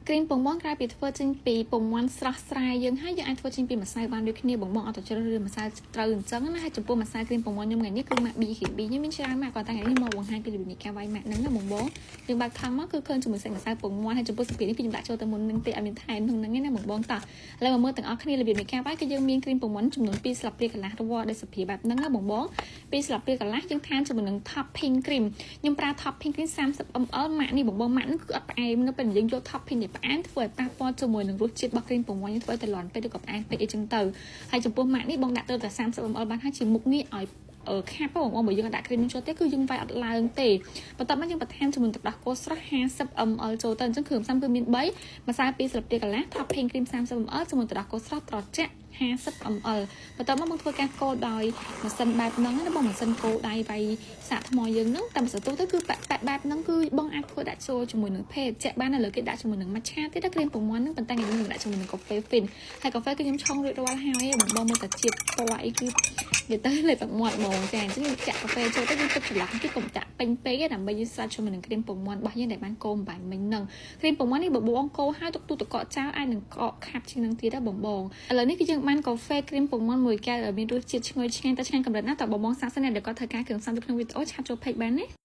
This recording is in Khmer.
Cream ពងមាន់ក្រៅពីធ្វើចេញពីពងមាន់ស្រស់ស្រាយយើងហើយយើងអាចធ្វើចេញពីម្សៅបានដូចគ្នាបងអត់ទៅជ្រើសរើសម្សៅត្រូវអញ្ចឹងណាហើយចំពោះម្សៅ cream ពងមាន់ខ្ញុំថ្ងៃនេះគឺម៉ាក់ BKB ខ្ញុំមានច្រើនម៉ាក់គាត់តែថ្ងៃនេះមកបង្ហាញពីរបៀបនៃការវាយម៉ាក់ហ្នឹងណាបងយើងបើកថងមកគឺឃើញជាមួយសាច់ម្សៅពងមាន់ហើយចំពោះស្ពីនេះគឺខ្ញុំដាក់ចូលទៅមុននឹងទេអត់មានថែមក្នុងហ្នឹងណាបងតោះឥឡូវមកមើលទាំងអស់គ្នារបៀបនៃការវាយគឺយើងមាន cream ពងមាន់ចំនួន2ស្លាបព្រាកន្លះរាល់ដែលសភាបែបហ្នឹងណាបង2ស្លាបព្រាកន្លះយើងថែមជាមួយនឹង topping cream ខ្ញុំប្រើ topping cream 30 ml ម៉ាក់នេះបងម៉ាក់ហ្នឹងគឺអត់ផ្អែមនៅពេលយើងយក topping នេះផ្អែមធ្វើឲ្យប៉ះពាល់ជាមួយនឹងរសជាតិរបស់ cream ពងមាន់យើងធ្វើឲ្យតែលាន់ពេកឬក៏ផ្អែមពេកអីចឹងទៅហើយចំពោះម៉ាក់នេះបងដាក់ទៅតែ30 ml បានហើយជាមុខងាយឲ្យខាប់បងបើយើងដាក់ cream ចូលទេគឺយើងវាយអត់ឡើងទេបន្ទាប់មកយើងបន្ថែមជាមួយទឹកដោះគោស្រស់50 ml ចូលទៅអញ្ចឹងគ្រឿងផ្សំគឺមាន3ម្សៅ2ស្លាបព្រាកន្លះ topping cream 30 ml ជាមួយទឹកដោះគោស្រស់ត្រជាក់50 ml បន្ទាប់មកបងធ្វើការកូរដោយម៉ាស៊ីនបែបហ្នឹងណាបងម៉ាស៊ីនកូរដៃវាយសាកថ្មយើងហ្នឹងតាមសន្ទុះទៅគឺបែបហ្នឹងគឺបងអាចធ្វើដាក់ចូលជាមួយនឹងភេទជាក់បានឥឡូវគេដាក់ជាមួយនឹង matcha ទៀតណា cream ពងមាន់ហ្នឹងប៉ុន្តែខ្ញុំដាក់ជាមួយនឹង coffee fin ហើយ coffee គឺខ្ញុំឆុងរួចរាល់ហើយបងមើលតែជាតិពណ៌អីគឺនិយាយទៅលេបទឹកមាត់ហ្មងចាអញ្ចឹងយើងចាក់កាហ្វេចូលទៅយើងទឹកច្រឡះទីកុំចាក់ពេញពេកទេដើម្បីយើងស្រាច់ជាមួយនឹង cream ពងមាន់របស់យើងដែលបានកូរបាញ់មិញហ្នឹង cream ពងមាន់នេះបើបងកូរហើយទុកទូទឹកកកចោលអាចនឹងកកខាប់ជាងនឹងទៀតដែរបងឥឡូវនេះគឺយើងបានកាហ្វេ cream ពងមាន់មួយកែវដែលមានរសជាតិឈ្ងុយឆ្ងាញ់តែឆ្ងាញ់កម្រិតណាតើបងសាកសិនអ្នកដែលគាត់ធ្វើការគ្រឿងផ្សំនៅក្នុងវីដេអូឆាប់ចូល page បានណា